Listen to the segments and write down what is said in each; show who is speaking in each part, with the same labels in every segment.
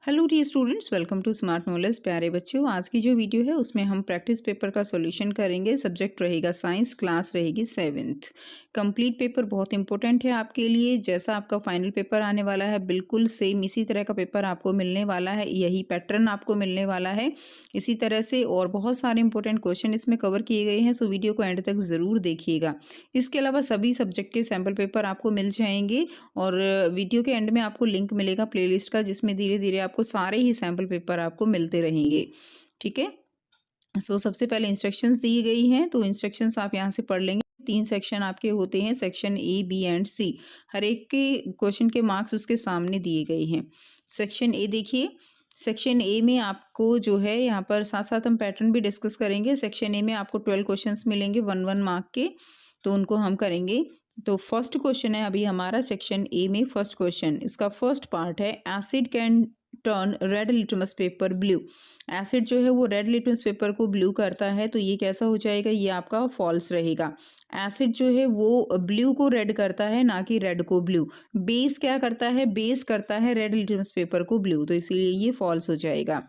Speaker 1: Hello dear students, welcome to smart knowledge. प्यारे बच्चों, आज की जो वीडियो है उसमें हम प्रैक्टिस पेपर का सॉल्यूशन करेंगे। सब्जेक्ट रहेगा साइंस, क्लास रहेगी 7th। कंप्लीट पेपर बहुत इंपॉर्टेंट है आपके लिए। जैसा आपका फाइनल पेपर आने वाला है बिल्कुल सेम इसी तरह का पेपर आपको मिलने वाला है, यही पैटर्न आपको मिलने वाला है इसी तरह से। और बहुत सारे इंपॉर्टेंट क्वेश्चन इसमें कवर किए गए हैं, सो वीडियो को एंड तक ज़रूर देखिएगा। इसके अलावा सभी सब्जेक्ट के सैम्पल पेपर आपको मिल जाएंगे और वीडियो के एंड में आपको लिंक मिलेगा प्लेलिस्ट का, जिसमें धीरे धीरे आपको सारे ही सैम्पल पेपर आपको मिलते रहेंगे। ठीक है। सबसे पहले इंस्ट्रक्शंस दी गई हैं, तो इंस्ट्रक्शंस आप यहाँ से पढ़ लेंगे। 3 सेक्शन आपके होते हैं, सेक्शन ए, बी एंड सी। हर एक के क्वेश्चन के मार्क्स उसके सामने दिए गए हैं। सेक्शन ए देखिए। सेक्शन ए में आपको जो है यहाँ पर साथ साथ हम पैटर्न भी डिस्कस करेंगे। सेक्शन ए में आपको 12 क्वेश्चंस मिलेंगे 1 मार्क के, तो उनको हम करेंगे। तो फर्स्ट क्वेश्चन है अभी हमारा सेक्शन ए में। फर्स्ट क्वेश्चन, इसका फर्स्ट पार्ट है acid can turn red litmus paper blue. Acid जो है वो रेड लिटमस पेपर को ब्लू करता है, तो ये कैसा हो जाएगा? ये आपका फॉल्स रहेगा। एसिड जो है वो ब्लू को रेड करता है, ना कि रेड को ब्लू। बेस क्या करता है? बेस करता है रेड लिटमस पेपर को ब्लू, तो इसीलिए ये फॉल्स हो जाएगा।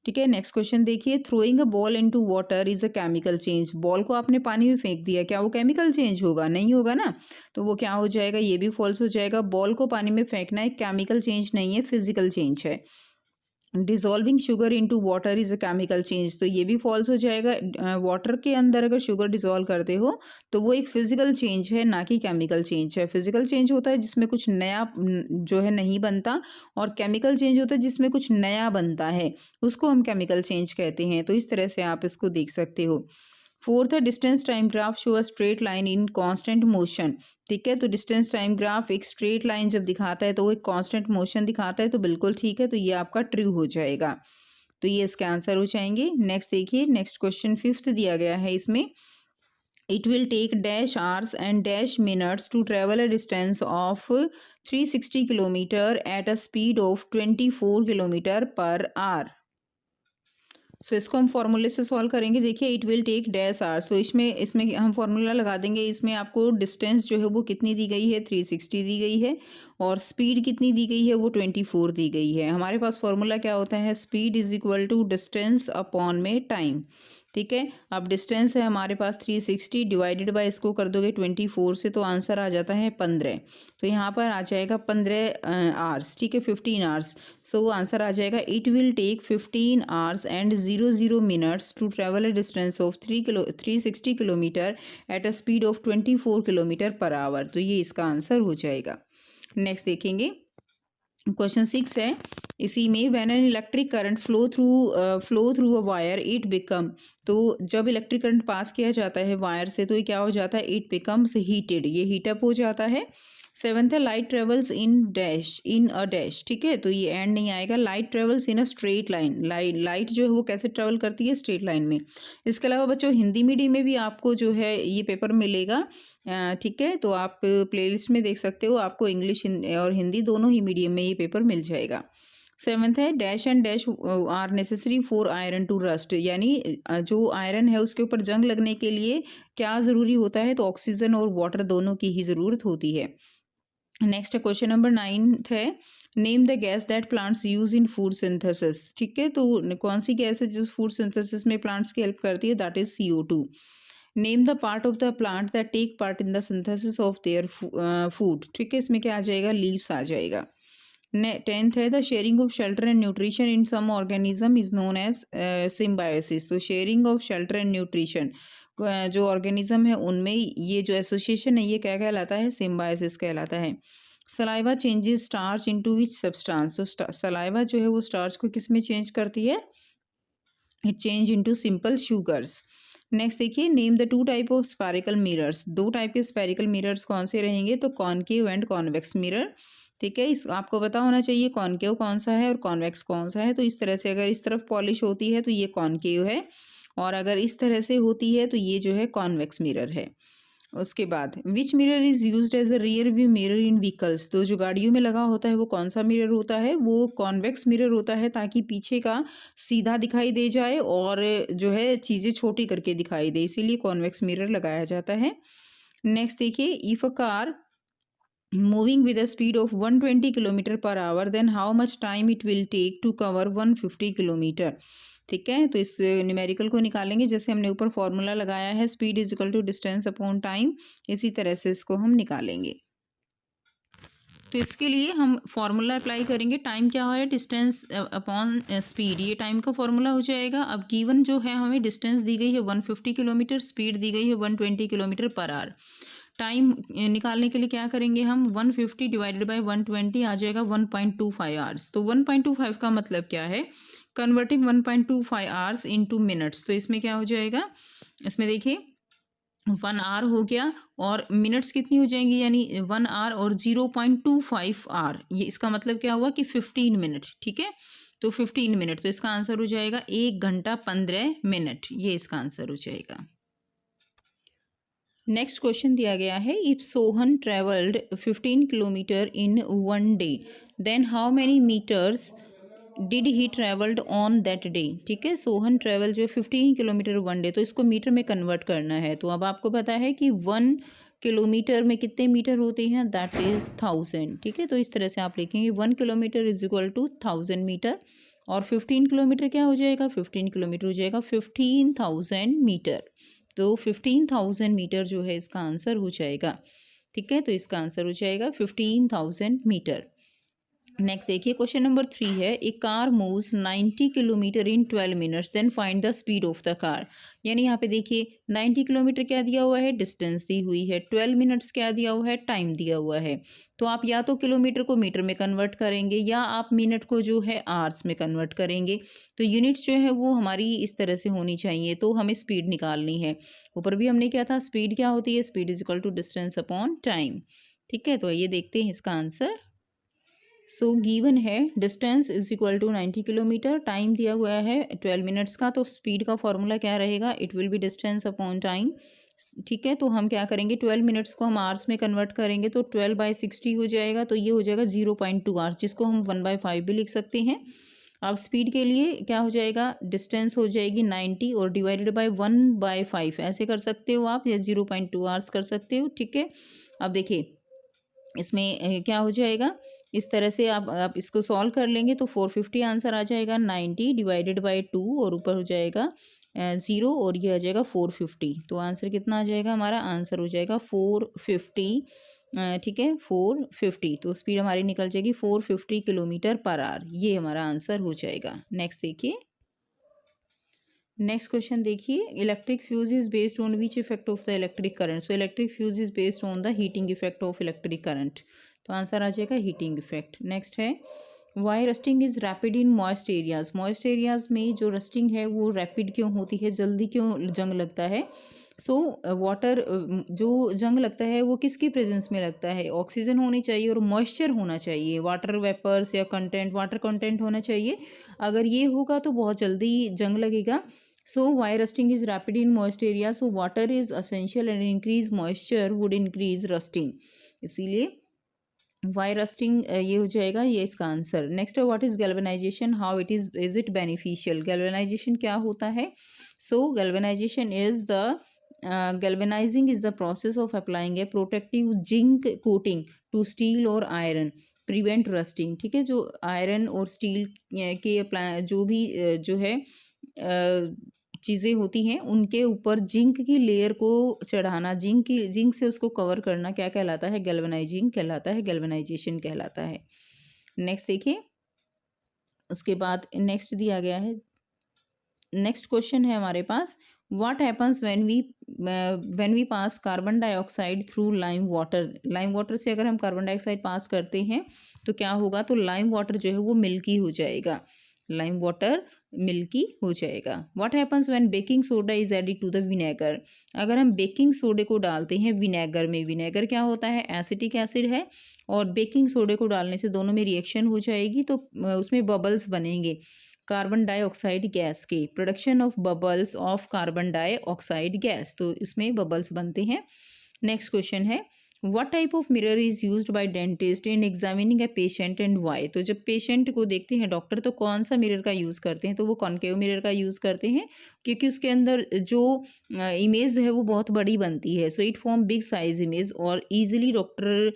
Speaker 1: ठीक है। नेक्स्ट क्वेश्चन देखिए। Throwing a ball into water is a chemical change. Ball को आपने पानी में फेंक दिया, क्या वो केमिकल चेंज होगा? नहीं होगा ना, तो वो क्या हो जाएगा? ये भी फॉल्स हो जाएगा। बॉल को पानी में फेंकना एक केमिकल चेंज नहीं है, फिजिकल चेंज है। Dissolving sugar into water is a chemical change, तो ये भी फॉल्स हो जाएगा। वाटर के अंदर अगर शुगर डिसॉल्व करते हो तो वो एक फिजिकल चेंज है, ना कि केमिकल चेंज है। फिजिकल चेंज होता है जिसमें कुछ नया जो है नहीं बनता, और केमिकल चेंज होता है जिसमें कुछ नया बनता है, उसको हम केमिकल चेंज कहते हैं। तो इस तरह से आप इसको देख सकते हो। फोर्थ है distance time graph show a straight line in constant motion. ठीक है, तो डिस्टेंस टाइम ग्राफ एक स्ट्रेट लाइन जब दिखाता है तो वो एक कांस्टेंट मोशन दिखाता है, तो बिल्कुल ठीक है, तो ये आपका ट्रू हो जाएगा। तो ये इसके आंसर हो जाएंगे। नेक्स्ट देखिए। नेक्स्ट क्वेश्चन फिफ्थ दिया गया है इसमें। It will take dash hours and dash minutes to travel a distance of 360 kilometre at a speed of 24 kilometre per hour. इसको हम फॉर्मूले से सॉल्व करेंगे। देखिए, it will take dash hour, so इसमें इसमें हम फॉर्मूला लगा देंगे। इसमें आपको डिस्टेंस जो है वो कितनी दी गई है? 360 दी गई है, और स्पीड कितनी दी गई है? वो 24 दी गई है। हमारे पास फॉर्मूला क्या होता है? Speed is equal to distance upon में टाइम। ठीक है। अब डिस्टेंस है हमारे पास 360, डिवाइडेड बाय इसको कर दोगे 24 से, तो आंसर आ जाता है 15। तो यहाँ पर आ जाएगा 15 आवर्स। ठीक है, 15 आवर्स। सो आंसर आ जाएगा it will take 15 hours and 00 minutes to travel a distance of 360 kilometre at a speed of 24 kilometre per hour. तो ये इसका आंसर हो जाएगा। नेक्स्ट देखेंगे। क्वेश्चन 6 है इसी में। When an electric current flow through a wire it become. तो जब इलेक्ट्रिक करंट पास किया जाता है वायर से, तो ये क्या हो जाता है? इट बिकम्स हीटेड, ये हीटअप हो जाता है। 7th है light travels in a dash. ठीक है, तो ये एंड नहीं आएगा। Light travels in a straight line. Light जो है वो कैसे ट्रेवल करती है? स्ट्रेट लाइन में। इसके अलावा बच्चों हिंदी मीडियम में भी आपको जो है ये पेपर मिलेगा। ठीक है, तो आप प्लेलिस्ट में देख सकते हो, आपको इंग्लिश और हिंदी दोनों ही मीडियम में ये पेपर मिल जाएगा। 7th है dash and dash are necessary for iron to rust, यानी जो आयरन है उसके ऊपर जंग लगने के लिए क्या ज़रूरी होता है? तो ऑक्सीजन और वाटर दोनों की ही ज़रूरत होती है। नेक्स्ट क्वेश्चन नंबर 9th है। Name the gas that plants use in food synthesis. ठीक है, तो कौन सी गैस है जो फूड सिंथेसिस में प्लांट्स की हेल्प करती है? That is CO2। Name the part of the plant that take part in the synthesis of their food. ठीक है, इसमें क्या आ जाएगा? लीव्स आ जाएगा। 10th है the sharing of shelter and nutrition in some organism is known as symbiosis. तो sharing of shelter and nutrition जो organism है उनमें ये जो एसोसिएशन है ये क्या कहलाता है? सिम्बायोसिस कहलाता है। Saliva changes starch into which substance. तो सलाइवा जो है वो स्टार्च को किस में चेंज करती है? It change into simple sugars. Next देखिए। Name the 2 type of spherical mirrors. 2 type के स्फेरिकल मिरर्स कौन से रहेंगे? तो कॉनकेव एंड कॉन्वेक्स मिरर। ठीक है, इस आपको पता होना चाहिए कॉनकेव कौन सा है और कॉन्वेक्स कौन सा है। तो इस तरह से अगर इस तरफ पॉलिश होती है तो ये कॉनकेव है, और अगर इस तरह से होती है तो ये जो है कॉन्वेक्स मिरर है। उसके बाद which mirror is used as a rear view mirror in vehicles. तो जो गाड़ियों में लगा होता है वो कौन सा मिरर होता है? वो कॉन्वेक्स मिरर होता है, ताकि पीछे का सीधा दिखाई दे जाए और जो है चीज़ें छोटी करके दिखाई दे, इसीलिए कॉन्वेक्स मिरर लगाया जाता है। नेक्स्ट देखिए। If a car moving with a speed of 120 kilometre per hour, then how much time it will take to cover 150 kilometre. ठीक है, तो इस न्यूमेरिकल को निकालेंगे जैसे हमने ऊपर फॉर्मूला लगाया है, speed is equal to distance upon time, इसी तरह से इसको हम निकालेंगे। तो इसके लिए हम फॉर्मूला अप्लाई करेंगे, टाइम क्या है, डिस्टेंस अपॉन स्पीड, ये टाइम का फॉर्मूला हो जाएगा। अब गिवन जो है हमें डिस्टेंस दी गई है 150 किलोमीटर, स्पीड दी गई है 120 किलोमीटर पर आवर। टाइम निकालने के लिए क्या करेंगे हम, 150 डिवाइडेड बाय 120 आ जाएगा 1.25 आवर्स। तो 1.25 का मतलब क्या है, कन्वर्टिंग 1.25 आवर्स इनटू मिनट्स। तो इसमें क्या हो जाएगा, इसमें देखिए 1 आवर हो गया और मिनट्स कितनी हो जाएंगी, यानी 1 आवर और 0.25 आवर, ये इसका मतलब क्या हुआ कि 15 मिनट। ठीक है, तो 15 मिनट, तो इसका आंसर हो जाएगा 1 घंटा 15 मिनट, ये इसका आंसर हो जाएगा। नेक्स्ट क्वेश्चन दिया गया है, if Sohan travelled 15 kilometre in 1 day, then how many metres did he travelled on that day. ठीक है, सोहन ट्रेवल जो 15 किलोमीटर 1 डे, तो इसको मीटर में कन्वर्ट करना है। तो अब आपको पता है कि 1 किलोमीटर में कितने मीटर होते हैं, दैट इज 1000। ठीक है, तो इस तरह से आप लिखेंगे 1 kilometre is equal to 1000 metre, और 15 किलोमीटर क्या हो जाएगा, 15 किलोमीटर हो जाएगा 15,000 मीटर। तो 15,000 मीटर जो है इसका आंसर हो जाएगा। ठीक है, तो इसका आंसर हो जाएगा 15,000 मीटर। नेक्स्ट देखिए, क्वेश्चन नंबर 3 है, a car moves 90 kilometre in 12 minutes, then find the speed of the car. यानी यहाँ पे देखिए 90 किलोमीटर क्या दिया हुआ है, डिस्टेंस दी हुई है, 12 मिनट्स क्या दिया हुआ है, टाइम दिया हुआ है। तो आप या तो किलोमीटर को मीटर में कन्वर्ट करेंगे या आप मिनट को जो है आवर्स में कन्वर्ट करेंगे। तो यूनिट्स जो है वो हमारी इस तरह से होनी चाहिए। तो हमें स्पीड निकालनी है, ऊपर भी हमने क्या था, स्पीड क्या होती है, speed is equal to distance upon time. ठीक है, तो ये देखते हैं इसका आंसर। सो गिवन है distance is equal to 90 kilometre, time दिया हुआ है 12 मिनट्स का, तो स्पीड का फॉर्मूला क्या रहेगा, it will be distance upon time. ठीक है, तो हम क्या करेंगे, 12 मिनट्स को हम आवर्स में कन्वर्ट करेंगे, तो 12/60 हो जाएगा, तो ये हो जाएगा 0.2 आवर्स, जिसको हम 1/5 भी लिख सकते हैं। अब स्पीड के लिए क्या हो जाएगा, डिस्टेंस हो जाएगी 90 और डिवाइडेड बाय 1/5, ऐसे कर सकते हो आप, या 0.2 आवर्स कर सकते हो। ठीक है, अब देखिए इसमें क्या हो जाएगा, इस तरह से आप इसको सॉल्व कर लेंगे तो 450 आंसर आ जाएगा, 90 डिवाइडेड बाय 2 और ऊपर हो जाएगा 0 और ये आ जाएगा 450। तो आंसर कितना आ जाएगा, हमारा आंसर हो जाएगा 450। ठीक है, 450, तो स्पीड हमारी निकल जाएगी 450 किलोमीटर पर आवर, ये हमारा आंसर हो जाएगा। नेक्स्ट देखिए, नेक्स्ट क्वेश्चन देखिए, electric fuse is based on which effect of the electric current. So electric fuse is based on the heating effect of electric current, तो आंसर आ जाएगा heating effect. Next है, why rusting is rapid in moist areas. Moist areas में जो rusting है वो rapid क्यों होती है, जल्दी क्यों जंग लगता है। सो वाटर जो जंग लगता है वो किसकी प्रेजेंस में लगता है, ऑक्सीजन होनी चाहिए और मॉइस्चर होना चाहिए, वाटर वेपर्स या कंटेंट, वाटर कंटेंट होना चाहिए। अगर ये होगा तो बहुत जल्दी जंग लगेगा। So why rusting is rapid in moist area? So water is essential and increase moisture would increase rusting. इसीलिए why rusting ये हो जाएगा, ये इसका आंसर। नेक्स्ट है, what is galvanization, how is it beneficial. Galvanization क्या होता है, so galvanization is the galvanizing is the process of applying a protective zinc coating to steel or iron prevent rusting। ठीक है, जो आयरन और steel के जो भी जो है चीज़ें होती हैं उनके ऊपर जिंक की लेयर को चढ़ाना, जिंक से उसको कवर करना क्या कहलाता है, गैल्वेनाइजिंग कहलाता है, गैल्वेनाइजेशन कहलाता है। नेक्स्ट देखिए, उसके बाद नेक्स्ट दिया गया है, नेक्स्ट क्वेश्चन है हमारे पास, what happens when we pass carbon dioxide through lime water. Lime water से अगर हम कार्बन डाइऑक्साइड पास करते हैं तो क्या होगा, तो लाइम वाटर जो है वो मिल्की हो जाएगा, लाइम वाटर मिल्की हो जाएगा। What happens when baking soda is added to the vinegar. अगर हम बेकिंग सोडे को डालते हैं विनेगर में, विनेगर क्या होता है, एसिटिक एसिड है, और बेकिंग सोडे को डालने से दोनों में रिएक्शन हो जाएगी तो उसमें बबल्स बनेंगे कार्बन डाइऑक्साइड गैस के, production of bubbles of carbon dioxide gas, तो इसमें बबल्स बनते हैं। नेक्स्ट क्वेश्चन है, what type of mirror is used by dentist in examining a patient and why. तो जब पेशेंट को देखते हैं डॉक्टर तो कौन सा मिरर का यूज़ करते हैं, तो वो कॉनकेव मिरर का यूज़ करते हैं, क्योंकि उसके अंदर जो इमेज है वो बहुत बड़ी बनती है। So it form big size image और ईजिली डॉक्टर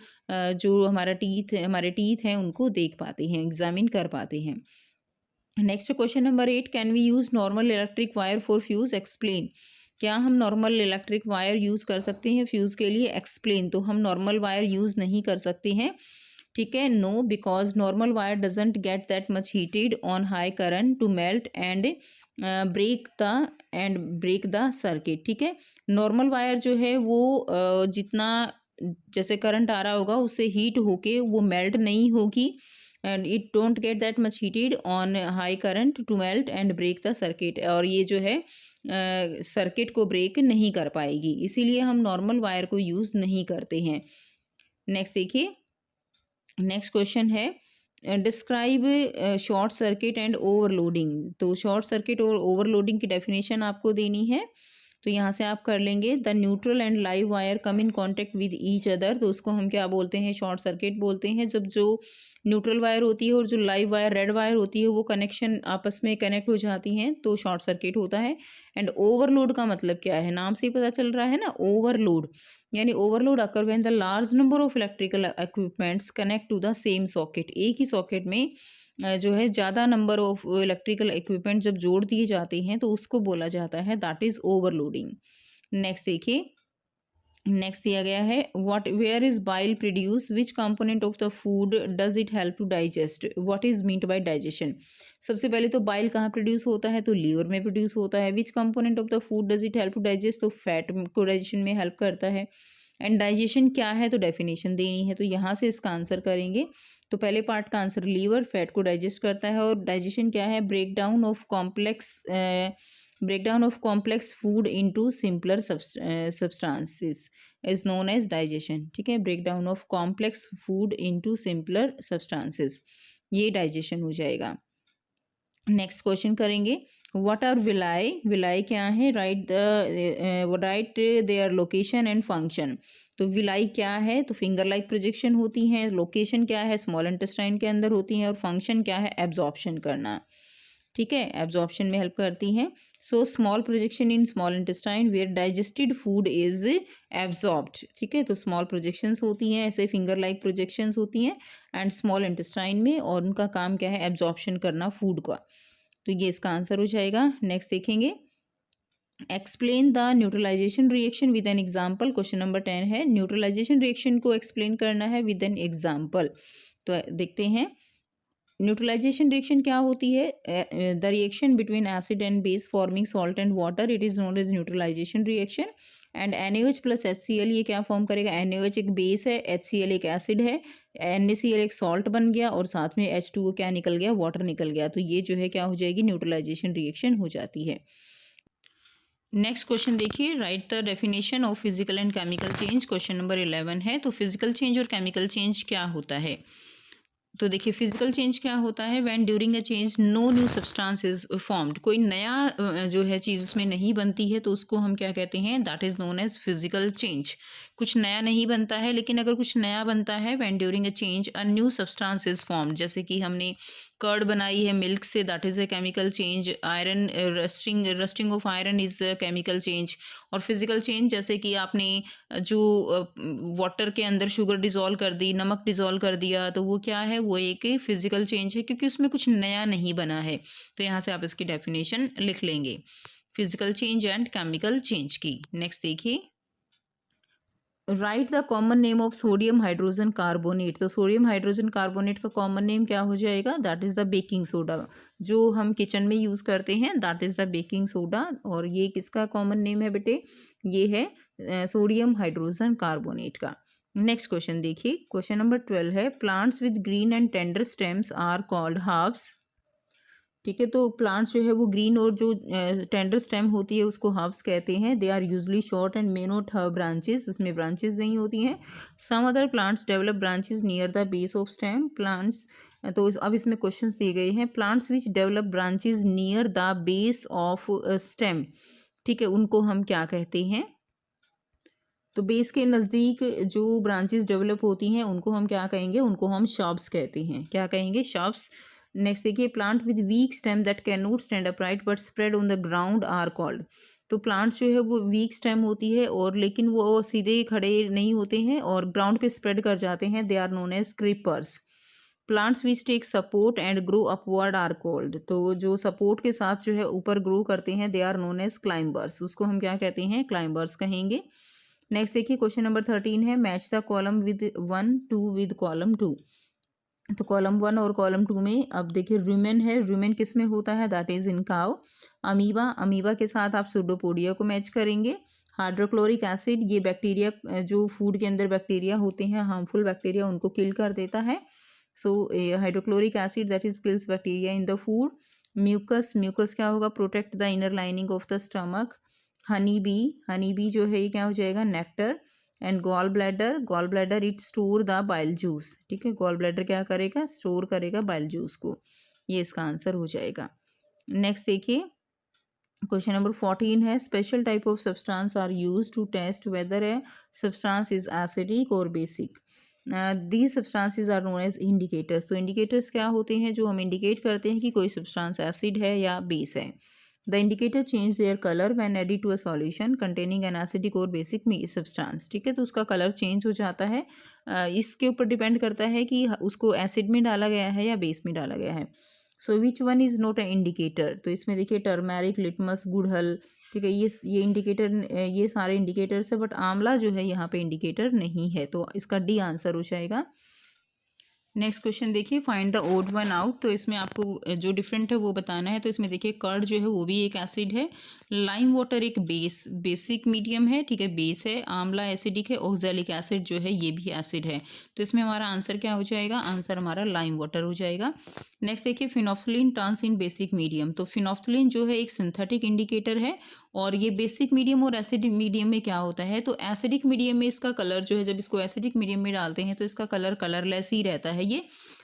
Speaker 1: जो हमारे टीथ हैं उनको देख पाते हैं, एग्जामिन कर पाते हैं। Next question number 8, can we use normal electric wire for fuse, explain. क्या हम नॉर्मल इलेक्ट्रिक वायर यूज़ कर सकते हैं फ्यूज़ के लिए, एक्सप्लेन। तो हम नॉर्मल वायर यूज़ नहीं कर सकते हैं, ठीक है। No, because normal wire doesn't get that much heated on high current to melt and break the circuit, ठीक है। नॉर्मल वायर जो है वो जितना जैसे करंट आ रहा होगा उससे हीट होके वो मेल्ट नहीं होगी, and it don't get that much heated on high current to melt and break the circuit. और ये जो है सर्किट को ब्रेक नहीं कर पाएगी, इसीलिए हम नॉर्मल वायर को यूज़ नहीं करते हैं। नेक्स्ट देखिए, नेक्स्ट क्वेश्चन है describe short circuit and overloading. तो शॉर्ट सर्किट और ओवरलोडिंग की डेफिनेशन आपको देनी है, तो यहाँ से आप कर लेंगे। The neutral and live wire come in contact with each other, तो उसको हम क्या बोलते हैं, शॉर्ट सर्किट बोलते हैं। जब जो न्यूट्रल वायर होती है और जो लाइव वायर रेड वायर होती है वो कनेक्शन आपस में कनेक्ट हो जाती हैं, तो शॉर्ट सर्किट होता है। एंड ओवरलोड का मतलब क्या है, नाम से ही पता चल रहा है ना, ओवरलोड यानी overload occur when the large number of electrical equipments connect to the same socket. एक ही सॉकेट में जो है ज़्यादा नंबर ऑफ इलेक्ट्रिकल इक्विपमेंट जब जोड़ दिए जाते हैं तो उसको बोला जाता है दैट इज़ ओवरलोडिंग। नेक्स्ट देखिए, नेक्स्ट दिया गया है what where is bile produce, which component of the food does it help to digest, what is meant by digestion. सबसे पहले तो बाइल कहाँ प्रोड्यूस होता है, तो लीवर में प्रोड्यूस होता है। Which component of the food does it help to digest, तो फैट को डाइजेशन में हेल्प करता है। एंड डाइजेशन क्या है, तो डेफिनेशन देनी है, तो यहाँ से इसका आंसर करेंगे। तो पहले पार्ट का आंसर लीवर फैट को डाइजेस्ट करता है, और डाइजेशन क्या है, breakdown of complex food into simpler substances is known as digestion, ठीक है। Breakdown of complex food into simpler substances, ये डाइजेशन हो जाएगा। नेक्स्ट क्वेश्चन करेंगे, व्हाट आर विलाई, विलाई क्या है, write their location and function. तो विलाई क्या है, तो फिंगर लाइक प्रोजेक्शन होती हैं। लोकेशन क्या है, स्मॉल इंटेस्टाइन के अंदर होती हैं। और फंक्शन क्या है, एब्जॉर्प्शन करना, ठीक है, एब्जॉर्प्शन में हेल्प करती हैं। So small projection in small intestine where digested food is absorbed, ठीक है। तो स्मॉल प्रोजेक्शंस होती हैं, ऐसे फिंगर लाइक प्रोजेक्शंस होती हैं एंड स्मॉल इंटेस्टाइन में, और उनका काम क्या है, एब्जॉर्प्शन करना फूड का। तो ये इसका आंसर हो जाएगा। नेक्स्ट देखेंगे, explain the neutralisation reaction with an example. Question number 10 है न्यूट्रलाइजेशन रिएक्शन को एक्सप्लेन करना है विद एन एग्जाम्पल। तो देखते हैं न्यूट्रलाइजेशन रिएक्शन क्या होती है, the reaction between acid and base forming salt and water, it is known as neutralisation reaction. And NaOH plus HCl ये क्या फॉर्म करेगा, NaOH एक बेस है, HCl एक एसिड है, NaCl एक सॉल्ट बन गया, और साथ में H2O क्या निकल गया, वाटर निकल गया। तो ये जो है क्या हो जाएगी, न्यूट्रलाइजेशन रिएक्शन हो जाती है। नेक्स्ट क्वेश्चन देखिए, right the definition of physical and chemical change. Question number 11 है, तो फिजिकल चेंज और केमिकल चेंज क्या होता है। तो देखिए फिजिकल चेंज क्या होता है, when during a change no new substance is formed, कोई नया जो है चीज़ उसमें नहीं बनती है, तो उसको हम क्या कहते हैं, that is known as physical change. कुछ नया नहीं बनता है, लेकिन अगर कुछ नया बनता है, when during a change a new substance is formed, जैसे कि हमने कर्ड बनाई है मिल्क से, that is a chemical change. Iron rusting of iron is a chemical change. और फिजिकल चेंज जैसे कि आपने जो वाटर के अंदर शुगर डिज़ोल्व कर दी, नमक डिज़ोल्व कर दिया, तो वो क्या है, वो एक फिजिकल चेंज है, क्योंकि उसमें कुछ नया नहीं बना है। तो यहाँ से आप इसकी डेफिनेशन लिख लेंगे, physical change and chemical change की। नेक्स्ट देखिए, right the common name of sodium hydrogen carbonate. तो सोडियम हाइड्रोजन कार्बोनेट का कॉमन नेम क्या हो जाएगा, that is the baking soda. जो हम किचन में यूज़ करते हैं that is the baking soda. और ये किसका कॉमन नेम है बेटे, ये है सोडियम हाइड्रोजन कार्बोनेट का। नेक्स्ट क्वेश्चन देखिए, क्वेश्चन नंबर 12 है plants with green and tender stems are called herbs. ठीक है, तो प्लांट्स जो है वो ग्रीन और जो टेंडर स्टेम होती है उसको हर्ब्स कहते हैं। They are usually short and may not have branches, उसमें ब्रांचेस नहीं होती हैं। Some other plants develop branches near the base of stem. Plants, तो अब इसमें क्वेश्चंस दिए गए हैं, plants which develop branches near the base of stem, ठीक है, उनको हम क्या कहते हैं। तो बेस के नज़दीक जो ब्रांचेस डेवलप होती हैं उनको हम क्या कहेंगे, उनको हम शॉप्स कहते हैं। क्या कहेंगे, शॉप्स। नेक्स्ट देखिए, plant with weak stem that can not stand upright but spread on the ground are called. तो प्लांट्स जो है वो वीक स्टेम होती है और लेकिन वो सीधे खड़े नहीं होते हैं और ग्राउंड पे स्प्रेड कर जाते हैं, they are known as creepers. Plants which take support and grow upward are called. तो जो सपोर्ट के साथ जो है ऊपर ग्रो करते हैं, they are known as climbers, उसको हम क्या कहते हैं, क्लाइंबर्स कहेंगे। नेक्स्ट देखिए, क्वेश्चन नंबर 13 है, match the column with 1 2 with column 2। तो कॉलम 1 और कॉलम 2 में अब देखिए रूमेन है, रूमेन किस में होता है, that is in cow. Amoeba, amoeba के साथ आप सूडोपोडिया को मैच करेंगे। हाइड्रोक्लोरिक एसिड, ये बैक्टीरिया जो फूड के अंदर बैक्टीरिया होते हैं, हार्मफुल बैक्टीरिया, उनको किल कर देता है। So hydrochloric acid that is kills bacteria in the food. Mucus, mucus क्या होगा, protect the inner lining of the stomach. Honey bee, honey bee जो है ये क्या हो जाएगा, nectar. And gall bladder, gall bladder it store the bile juice. ठीक है, गॉल ब्लैडर क्या करेगा, स्टोर करेगा बाइल जूस को। ये इसका आंसर हो जाएगा। नेक्स्ट देखिए, क्वेश्चन नंबर 14 है, special type of substance are use to test whether a substance is acidic और basic. These substances are known as indicators. तो इंडिकेटर्स क्या होते हैं, जो हम इंडिकेट करते हैं कि कोई सब्सटेंस एसिड है या बेस है। The indicator change their colour when added to a solution containing an acidic और बेसिक सब्सटेंस। ठीक है, तो उसका कलर चेंज हो जाता है। इसके ऊपर डिपेंड करता है कि उसको एसिड में डाला गया है या बेस में डाला गया है। So which one is not a indicator. तो इसमें देखिए टर्मेरिक, लिटमस, गुड़हल, ठीक है, ये इंडिकेटर, ये सारे इंडिकेटर्स है, बट आंवला जो है यहाँ पे इंडिकेटर नहीं है, तो इसका डी आंसर हो जाएगा। नेक्स्ट क्वेश्चन देखिए, find the odd one out. तो इसमें आपको जो डिफरेंट है वो बताना है। तो इसमें देखिए कर्ड जो है वो भी एक एसिड है, लाइम वाटर एक बेसिक मीडियम है, ठीक है, बेस है, आंवला एसिडिक है, ऑक्सैलिक एसिड जो है ये भी एसिड है। तो इसमें हमारा आंसर क्या हो जाएगा, आंसर हमारा लाइम वाटर हो जाएगा। नेक्स्ट देखिए, phenolphthalein turns in basic medium. तो फिनोफ्थलीन जो है एक सिंथेटिक इंडिकेटर है और ये बेसिक मीडियम और एसिडिक मीडियम में क्या होता है, तो एसिडिक मीडियम में इसका कलर जो है, जब इसको एसिडिक मीडियम में डालते हैं तो इसका कलर कलरलेस ही रहता है ये,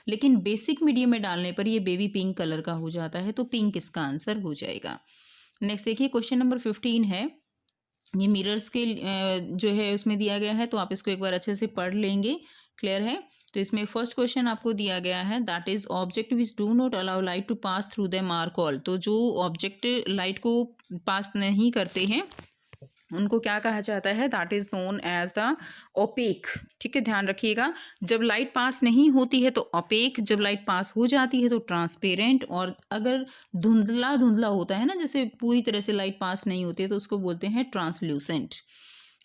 Speaker 1: लेकिन बेसिक मीडियम में डालने पर ये बेबी पिंक कलर का हो जाता है। तो पिंक इसका आंसर हो जाएगा। नेक्स्ट देखिए, क्वेश्चन नंबर 15 है, ये मिरर्स के जो है उसमें दिया गया है, तो आप इसको एक बार अच्छे से पढ़ लेंगे, क्लियर है। तो इसमें फर्स्ट क्वेश्चन आपको दिया गया है, that is object which do not allow light to pass through them are called. तो जो ऑब्जेक्ट लाइट को पास नहीं करते हैं उनको क्या कहा जाता है, that is known as the opaque. ठीक है, ध्यान रखिएगा, जब लाइट पास नहीं होती है तो ओपेक, जब लाइट पास हो जाती है तो ट्रांसपेरेंट, और अगर धुंधला धुंधला होता है ना, जैसे पूरी तरह से लाइट पास नहीं होती है, तो उसको बोलते हैं ट्रांसल्यूसेंट।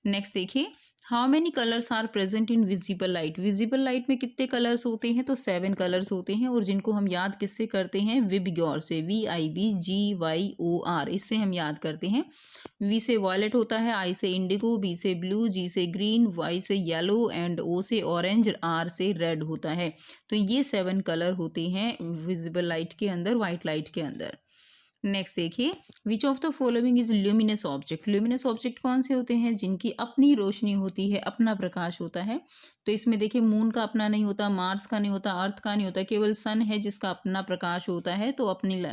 Speaker 1: नेक्स्ट देखिए, how many colours are present in visible light. Visible light में कितने कलर्स होते हैं, तो 7 कलर्स होते हैं, और जिनको हम याद किससे करते हैं, विबग्योर से, VIBGYOR, इससे हम याद करते हैं। वी से वॉयलेट होता है, आई से इंडिगो, बी से ब्लू, जी से ग्रीन, वाई से येलो, एंड ओ से ऑरेंज, आर से रेड होता है। तो ये 7 कलर होते हैं विजिबल लाइट के अंदर, वाइट लाइट के अंदर। नेक्स्ट देखिए, which of the following is luminous object. Luminous object कौन से होते हैं, जिनकी अपनी रोशनी होती है, अपना प्रकाश होता है। तो इसमें देखिए, मून का अपना नहीं होता, मार्स का नहीं होता, अर्थ का नहीं होता, केवल सन है जिसका अपना प्रकाश होता है। तो अपनी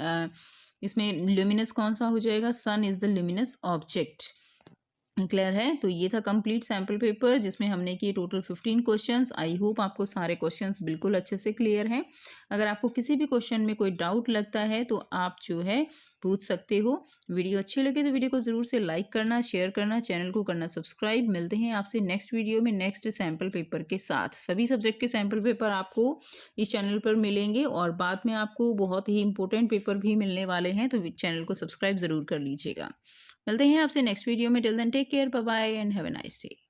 Speaker 1: इसमें ल्यूमिनस कौन सा हो जाएगा, sun is the luminous object. Clear है। तो ये था कंप्लीट सैम्पल पेपर जिसमें हमने किए टोटल 15 क्वेश्चंस। आई होप आपको सारे क्वेश्चंस बिल्कुल अच्छे से क्लियर हैं। अगर आपको किसी भी क्वेश्चन में कोई डाउट लगता है तो आप जो है पूछ सकते हो। वीडियो अच्छी लगे तो वीडियो को ज़रूर से लाइक करना, शेयर करना, चैनल को करना सब्सक्राइब। मिलते हैं आपसे नेक्स्ट वीडियो में नेक्स्ट सैम्पल पेपर के साथ। सभी सब्जेक्ट के सैम्पल पेपर आपको इस चैनल पर मिलेंगे और बाद में आपको बहुत ही इंपॉर्टेंट पेपर भी मिलने वाले हैं, तो चैनल को सब्सक्राइब ज़रूर कर लीजिएगा। मिलते हैं आपसे नेक्स्ट वीडियो में। Till then take care, bye bye and have a nice day.